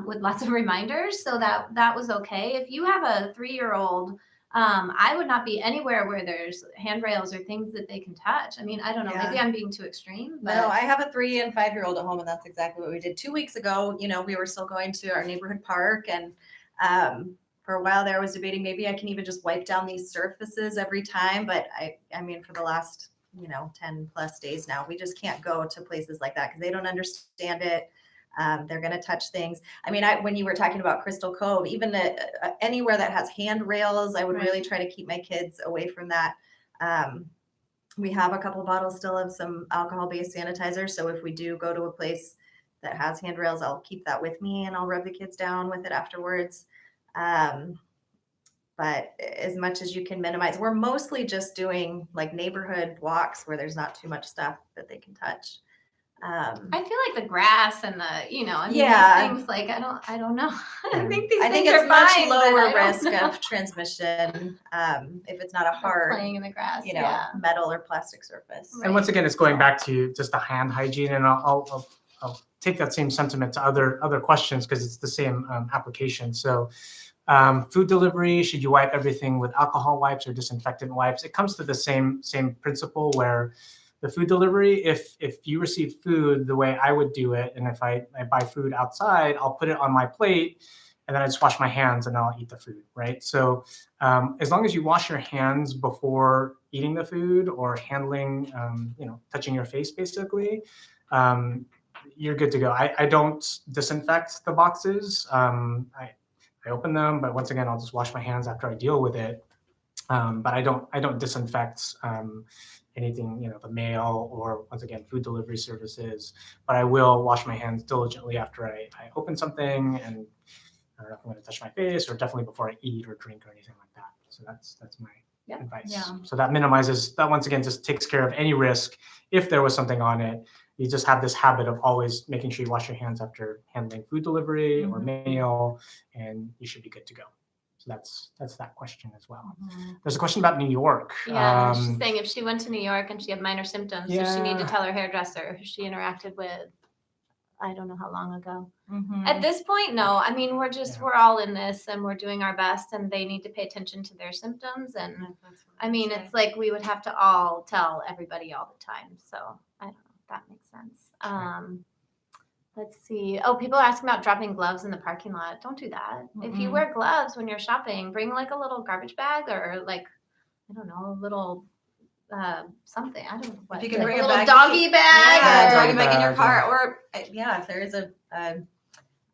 with lots of reminders. So that was okay. If you have a 3-year-old, I would not be anywhere where there's handrails or things that they can touch. I mean, I don't know, maybe I'm being too extreme. But no, I have a 3 and 5-year-old at home, and that's exactly what we did 2 weeks ago. We were still going to our neighborhood park, and for a while there I was debating maybe I can even just wipe down these surfaces every time. But I mean, for the last, 10 plus days now, we just can't go to places like that because they don't understand it. They're going to touch things. I mean, when you were talking about Crystal Cove, even anywhere that has handrails, I would really try to keep my kids away from that. We have a couple bottles still of some alcohol-based sanitizer. So if we do go to a place that has handrails, I'll keep that with me and I'll rub the kids down with it afterwards. But as much as you can minimize, we're mostly just doing like neighborhood walks where there's not too much stuff that they can touch. I feel like the grass and these things, like, I don't know. I think it's much lower risk of transmission if it's not a hard playing in the grass, metal or plastic surface. And once again, it's going back to just the hand hygiene, and I'll take that same sentiment to other questions because it's the same application. So food delivery, should you wipe everything with alcohol wipes or disinfectant wipes? It comes to the same principle where the food delivery, if you receive food the way I would do it, and if I buy food outside, I'll put it on my plate and then I just wash my hands and I'll eat the food, right? So as long as you wash your hands before eating the food or handling, touching your face basically, you're good to go. I don't disinfect the boxes. I open them, but once again, I'll just wash my hands after I deal with it. But I don't disinfect anything, the mail or once again, food delivery services, but I will wash my hands diligently after I open something, and I don't know if I'm going to touch my face or definitely before I eat or drink or anything like that. So that's my advice. Yeah. So that minimizes, that once again, just takes care of any risk. If there was something on it, you just have this habit of always making sure you wash your hands after handling food delivery or mail, and you should be good to go. So that's that question as well. There's a question about New York. Yeah, she's saying if she went to New York and she had minor symptoms, does she need to tell her hairdresser who she interacted with, I don't know how long ago. At this point, no. I mean, we're all in this and we're doing our best, and they need to pay attention to their symptoms. And I mean, it's like we would have to all tell everybody all the time. So I don't know if that makes sense. Let's see. Oh, people are asking about dropping gloves in the parking lot. Don't do that. If you wear gloves when you're shopping, bring like a little garbage bag or like, I don't know, a little something. I don't know what. If you can like bring a a little bag, doggy bag. yeah, or, doggy bag in your car, or if there is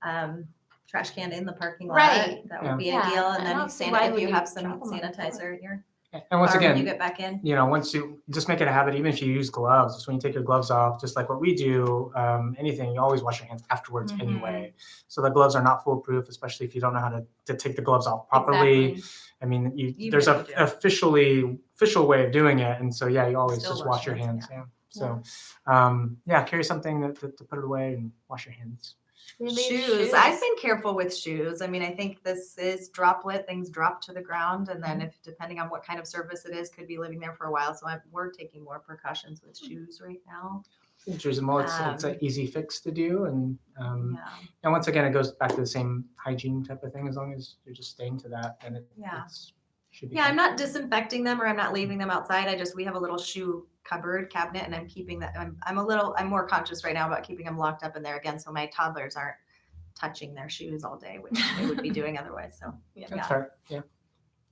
trash can in the parking lot. Right. That Yeah. would be Yeah, ideal. I And then don't see why if would you you have some drop 'em on the sanitizer in your And once car when you again, get back in. once you just make it a habit, even if you use gloves, just when you take your gloves off, just like what we do, anything, you always wash your hands afterwards Mhm. anyway. So the gloves are not foolproof, especially if you don't know how to take the gloves off properly. Exactly. I mean, Even there's if a you do. official way of doing it, and so yeah, you always Still just wash your hands. yeah. Yeah. So, carry something to put it away and wash your hands. Shoes. I've been careful with shoes. I mean, I think this is droplet, things drop to the ground. And then if depending on what kind of surface it is, could be living there for a while. So we're taking more precautions with shoes right now. It's reasonable. It's an easy fix to do, and Yeah. and once again, it goes back to the same hygiene type of thing. As long as you're just staying to that, then Yeah. should be. Yeah, fine. I'm not disinfecting them or I'm not leaving them outside. We have a little shoe cupboard cabinet and I'm keeping that. I'm more conscious right now about keeping them locked up in there again. So my toddlers aren't touching their shoes all day, which they would be doing otherwise. So That's fair. Yeah.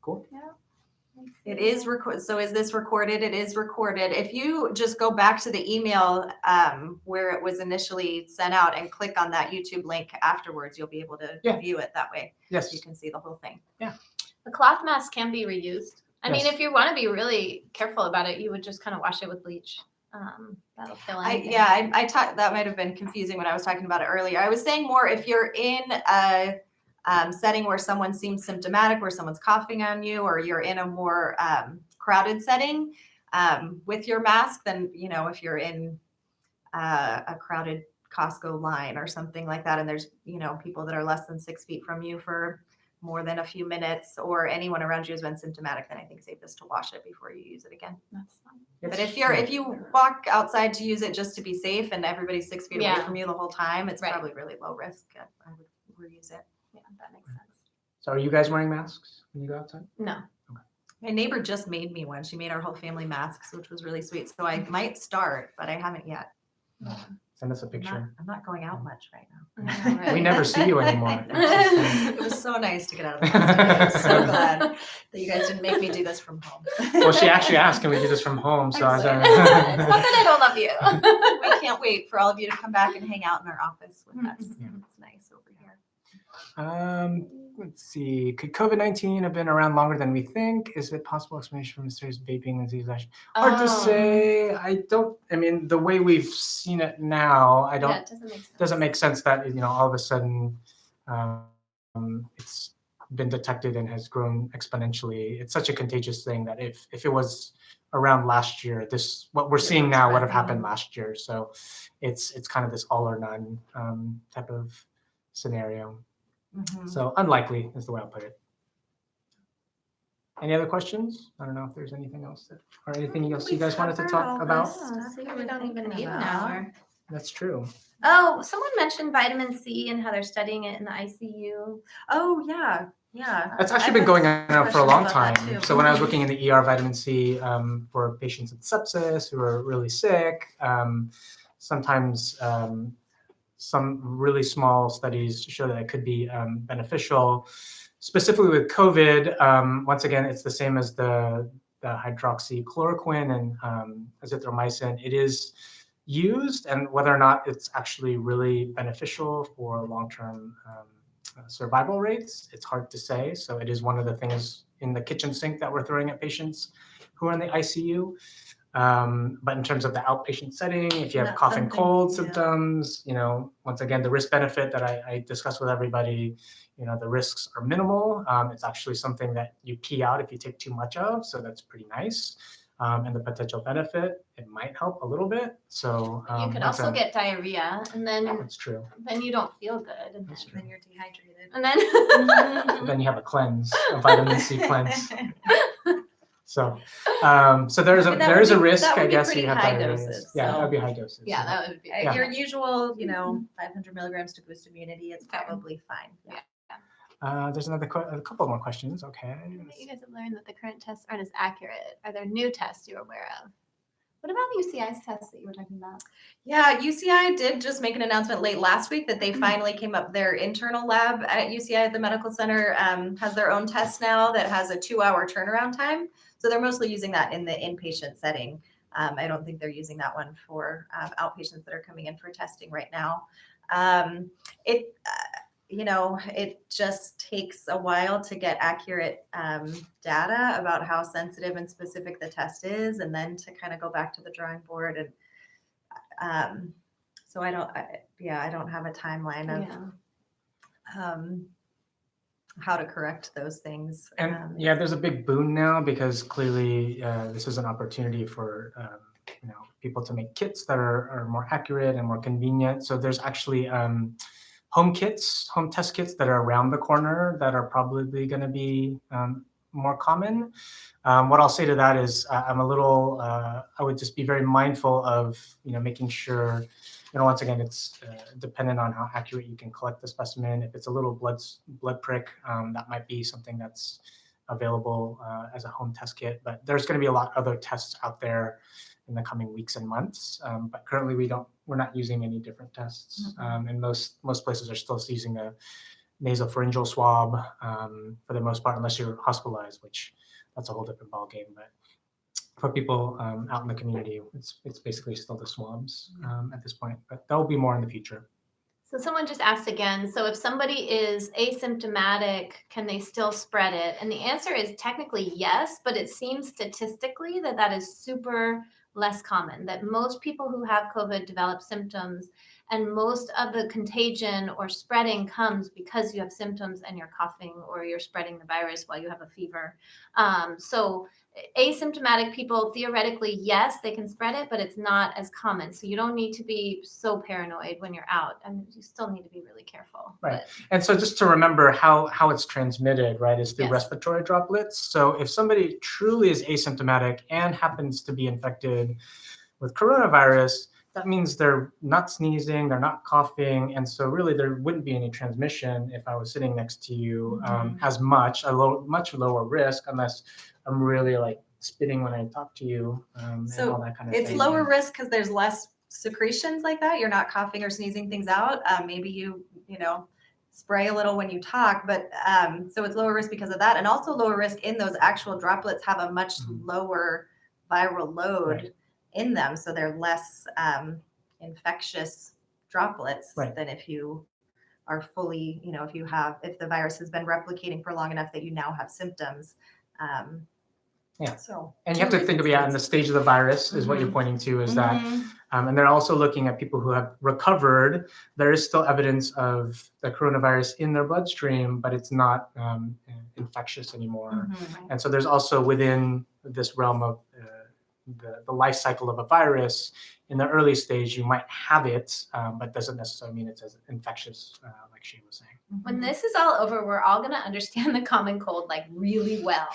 Cool. it is recorded. So is this recorded? It is recorded. If you just go back to the email where it was initially sent out and click on that YouTube link afterwards, you'll be able to view it that way. Yes. You can see the whole thing. Yeah. The cloth mask can be reused. I mean, Yes. if you want to be really careful about it, you would just kind of wash it with bleach. That'll kill anything. I talked. That might have been confusing when I was talking about it earlier. I was saying more if you're in a setting where someone seems symptomatic, where someone's coughing on you, or you're in a more crowded setting with your mask, then if you're in a crowded Costco line or something like that, and there's people that are less than 6 feet from you for more than a few minutes, or anyone around you has been symptomatic, then I think safest to wash it before you use it again. That's fine. But if you walk outside to use it just to be safe and everybody's 6 feet away from you the whole time, it's probably really low risk. I would reuse it. Yeah, that makes sense. So are you guys wearing masks when you go outside? No. My neighbor just made me one. She made our whole family masks, which was really sweet. So I might start, but I haven't yet. Send us a picture. I'm not going out much right now. I know, right? We never see you anymore. It was so nice to get out of the house today. I'm so glad that you guys didn't make me do this from home. Well, she actually asked, "Can we do this from home?" So I It's not that I don't love you. We can't wait for all of you to come back and hang out in our office with us. Yeah. It's nice over here. Let's see. Could COVID-19 have been around longer than we think? Is it possible explanation for mysterious vaping and disease action? Hard to say. I mean, the way we've seen it now, Yeah, it doesn't make sense. doesn't make sense that all of a sudden it's been detected and has grown exponentially. It's such a contagious thing that if it was around last year, what we're seeing now would have happened last year. So it's kind of this all or none type of scenario. Mhm. So unlikely is the way I'll put it. Any other questions? I don't know if there's anything else or anything else you guys wanted to talk about. Oh, see, we don't even need an about. hour. That's true. Oh, someone mentioned vitamin C and how they're studying it in the ICU. Oh yeah. Yeah. That's I've actually been had going on for a questions long about time. that too. So when I was looking in the ER, vitamin C for patients with sepsis who are really sick, sometimes some really small studies show that it could be beneficial. Specifically with COVID, once again, it's the same as the hydroxychloroquine and azithromycin. It is used, and whether or not it's actually really beneficial for long-term survival rates, it's hard to say. So it is one of the things in the kitchen sink that we're throwing at patients who are in the ICU. But in terms of the outpatient setting, if you have That's cough and something, cold yeah. symptoms, once again, the risk benefit that I discussed with everybody, the risks are minimal. It's actually something that you pee out if you take too much of. So that's pretty nice. And the potential benefit, it might help a little bit. So You could also get diarrhea, and then That's true. you don't feel good, and That's true. Then you're dehydrated. Then you have a cleanse, a vitamin C cleanse. So, so there is a risk, that would I be guess, pretty you have high diarrhea. doses, Yeah, so- that would be high doses. yeah, so. that would be. Yeah. Your usual, 500 milligrams to boost immunity, it's Okay. probably fine. Yeah. There's a couple more questions. Okay. You guys have learned that the current tests aren't as accurate. Are there new tests you're aware of? What about UCI's tests that you were talking about? Yeah, UCI did just make an announcement late last week that they finally came up. Their internal lab at UCI at the medical center has their own test now that has a 2-hour turnaround time. So they're mostly using that in the inpatient setting. I don't think they're using that one for outpatients that are coming in for testing right now. it just takes a while to get accurate data about how sensitive and specific the test is, and then to kind of go back to the drawing board. And so I don't have a timeline of how to correct those things. And there's a big boon now because clearly this is an opportunity for people to make kits that are more accurate and more convenient. So there's actually home test kits that are around the corner that are probably going to be more common. What I'll say to that is I'm a little, I would just be very mindful of, making sure, once again, it's dependent on how accurate you can collect the specimen. If it's a little blood prick, that might be something that's available as a home test kit, but there's going to be a lot of other tests out there in the coming weeks and months. But currently we're not using any different tests. And most places are still using a nasopharyngeal swab for the most part, unless you're hospitalized, which that's a whole different ballgame. But for people out in the community, it's basically still the swabs at this point, but that will be more in the future. So someone just asked again, so if somebody is asymptomatic, can they still spread it? And the answer is technically yes, but it seems statistically that is super less common, that most people who have COVID develop symptoms, and most of the contagion or spreading comes because you have symptoms and you're coughing or you're spreading the virus while you have a fever. So asymptomatic people, theoretically, yes, they can spread it, but it's not as common. So you don't need to be so paranoid when you're out. I mean, you still need to be really careful. Right. And so just to remember how it's transmitted, right, is through Yes. respiratory droplets. So if somebody truly is asymptomatic and happens to be infected with coronavirus, that means they're not sneezing, they're not coughing. And so really there wouldn't be any transmission if I was sitting next to you as much lower risk, unless I'm really like spitting when I talk to you and all that kind of thing. It's lower risk because there's less secretions like that. You're not coughing or sneezing things out. Maybe you spray a little when you talk, but so it's lower risk because of that. And also lower risk in those actual droplets have a much lower viral load in them. So they're less infectious droplets than if you are fully, if the virus has been replicating for long enough that you now have symptoms. So, and you have to think about in the stage of the virus is what you're pointing to is that, and they're also looking at people who have recovered. There is still evidence of the coronavirus in their bloodstream, but it's not infectious anymore. And so there's also within this realm of the life cycle of a virus, in the early stage, you might have it, but doesn't necessarily mean it's as infectious, like she was saying. When this is all over, we're all going to understand the common cold like really well.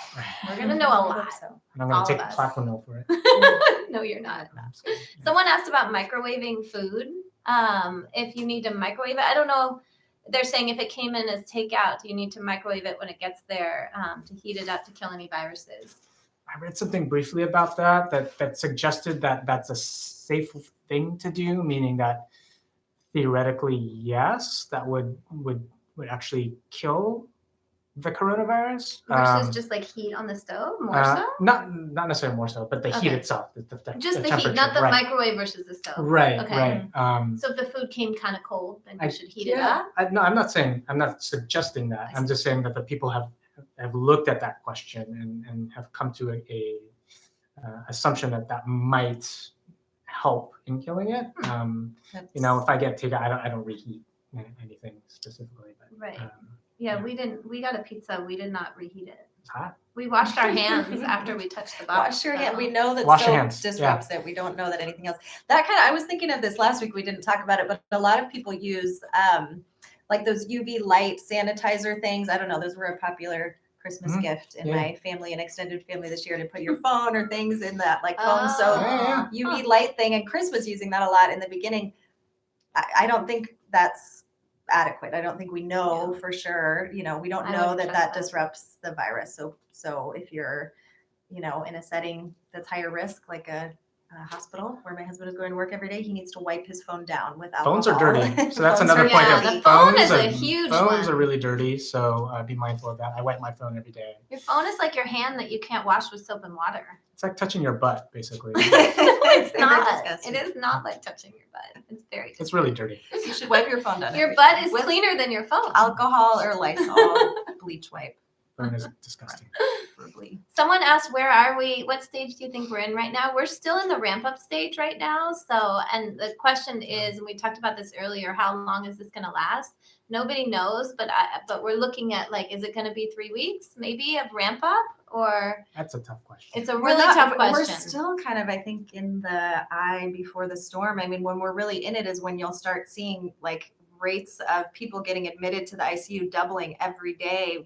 We're going to know a lot. And I'm going to take Plaquenil for it. No, you're not. Someone asked about microwaving food. If you need to microwave it, I don't know. They're saying if it came in as takeout, do you need to microwave it when it gets there to heat it up to kill any viruses? I read something briefly about that suggested that that's a safe thing to do, meaning that theoretically, yes, that would actually kill the coronavirus. Versus just like heat on the stove, more so? Not necessarily more so, but the heat itself. Just the heat, not the microwave versus the stove. Right, okay. right. So if the food came kind of cold, then you should heat it up? No, I'm not suggesting that. I'm just saying that the people have looked at that question and have come to a assumption that might help in killing it. If I get takeout, I don't reheat anything specifically. But, right. We got a pizza. We did not reheat it. It's hot. We washed our hands after we touched the box. Wash your hands. We know that soap disrupts it. We don't know that anything else. I was thinking of this last week. We didn't talk about it, but a lot of people use like those UV light sanitizer things. I don't know. Those were a popular Christmas gift in my family and extended family this year, to put your phone or things in that like foam soap UV light thing. And Chris was using that a lot in the beginning. I don't think that's adequate. I don't think we know for sure. We don't know that disrupts the virus. So if you're, in a setting that's higher risk, like a hospital where my husband is going to work every day. He needs to wipe his phone down with Phones are alcohol. dirty. So that's Phones another are point. Yeah, Of dirty. the phone phones is a are- huge Phones one. are really dirty, so be mindful of that. I wipe my phone every day. Your phone is like your hand that you can't wash with soap and water. It's like touching your butt, basically. It's Very not. disgusting. It is not like touching your butt. It's very disgusting. It's really dirty. You should wipe your phone down. Your every butt day is with cleaner than your phone. alcohol or Lysol bleach wipe. Phone is disgusting. Preferably. Someone asked, where are we? What stage do you think we're in right now? We're still in the ramp up stage right now. So, and the question is, and we talked about this earlier, how long is this going to last? Nobody knows, but we're looking at like, is it going to be 3 weeks maybe of ramp up, or That's a tough question. it's a We're really not- tough We're question. still kind of, I think, in the eye before the storm. I mean, when we're really in it is when you'll start seeing like rates of people getting admitted to the ICU doubling every day.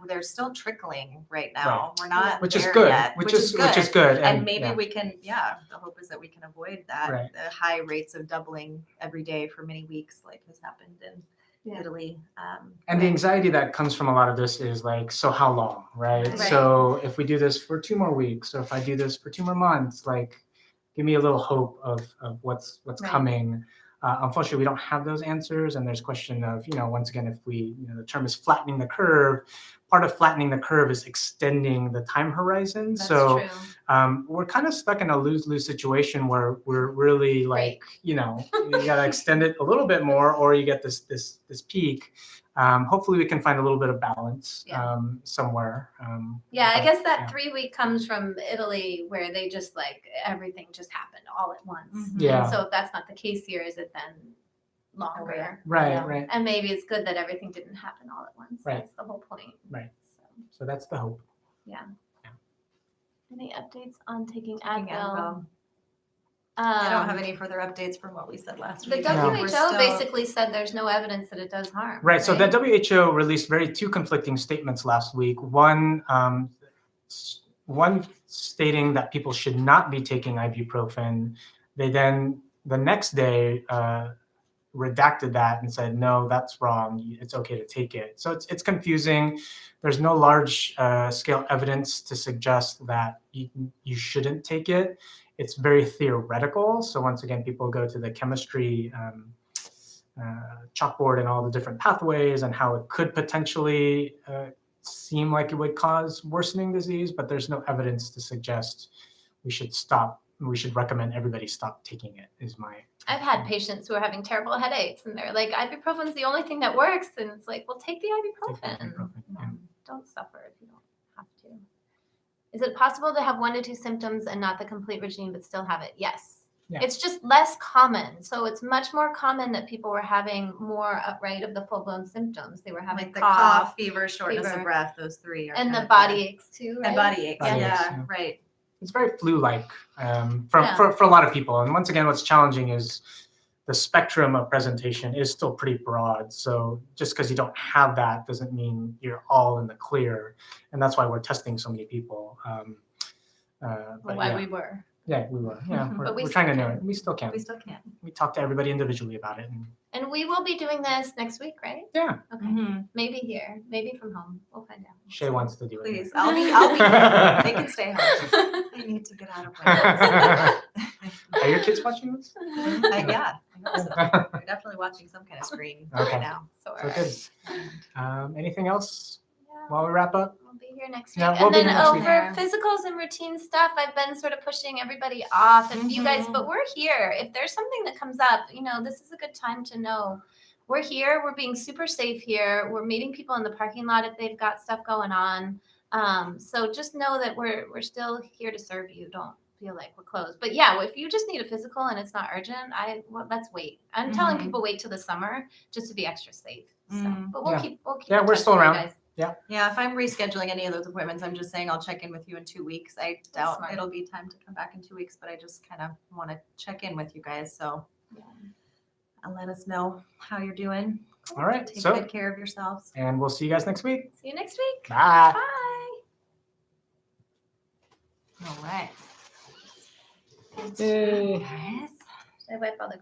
They're still trickling right now. We're not Which is there good. yet, Which is good. And maybe yeah. we can, the hope is that we can avoid that, Right. the high rates of doubling every day for many weeks, like has happened in Yeah. Italy. And the anxiety that comes from a lot of this is like, so how long, right? Right. So if we do this for 2 more weeks, or if I do this for 2 more months, like, give me a little hope of what's Right. coming. Unfortunately, we don't have those answers, and there's question of, once again, if we, the term is flattening the curve. Part of flattening the curve is extending the time horizon. That's So true. we're kind of stuck in a lose-lose situation where we're really like, you gotta extend it a little bit more, or you get this peak. Hopefully we can find a little bit of balance somewhere. Yeah, I but, guess that yeah. 3 week comes from Italy, where they just like everything just happened all at once. Mhm. Yeah. And so if that's not the case here, is it then longer? Right, Yeah. right. And maybe it's good that everything didn't happen all at once. Right. That's the whole point. Right. So, So that's the hope. any updates on taking Taking Advil? Advil. I don't have Um, any further updates from what we said last The week. No. WHO We're still- basically said there's no evidence that it does harm. Right. So the WHO released two conflicting statements last week. One stating that people should not be taking ibuprofen. They then the next day redacted that and said, no, that's wrong. It's okay to take it. So it's confusing. There's no large scale evidence to suggest that you shouldn't take it. It's very theoretical. So once again, people go to the chemistry chalkboard and all the different pathways and how it could potentially seem like it would cause worsening disease, but there's no evidence to suggest we should recommend everybody stop taking it, is my. I've had patients who are having terrible headaches and they're like, ibuprofen's the only thing that works. And it's like, well, take the ibuprofen. Yeah. Don't suffer if you don't have to. Is it possible to have 1 to 2 symptoms and not the complete regime, but still have it? Yes. Yeah. It's just less common. So it's much more common that people were having more of the full-blown symptoms. They were having Like the cough, cough, fever, shortness fever. of breath, those three are and kind the of body aches too, right? and body aches. Body aches, Yeah, yeah. right. It's very flu-like for a lot of people. And once again, what's challenging is the spectrum of presentation is still pretty broad. So just because you don't have that doesn't mean you're all in the clear. And that's why we're testing so many people. We were. Yeah, we were. Yeah, But we we're trying to still know it. We still can. We still can't. We talk to everybody individually about it. And we will be doing this next week, right? Yeah, Okay. Mm-hmm. Maybe here, maybe from home. We'll find out. Shay wants to do it. Please, I'll be. They can stay home. I need to get out of my house. Are your kids watching this? Yeah, I know so. They're definitely watching some kind of screen Okay. right now. So So good. Anything else yeah, while we wrap up? we'll be here next week. Yeah, we'll And be then here next week. for physicals and routine stuff, I've been sort of pushing everybody off. And you guys, Mhm. but we're here. If there's something that comes up, this is a good time to know. We're here. We're being super safe here. We're meeting people in the parking lot if they've got stuff going on. So just know that we're still here to serve you. Don't feel like we're closed. But yeah, if you just need a physical and it's not urgent, let's wait. I'm telling Mhm. people wait till the summer just to be extra safe. So, Mm. but we'll Yeah. keep Yeah, in we're touch still with you around. guys. Yeah, if I'm rescheduling any of those appointments, I'm just saying I'll check in with you in 2 weeks. I doubt smart. it'll be time to come back in 2 weeks, but I just kind of want to check in with you guys. So Yeah. and let us know how you're doing. All right. Take So, good care of yourselves. and we'll see you guys next week. See you next week. Bye. Bye. All right. Yay. Guys. Should I wipe all the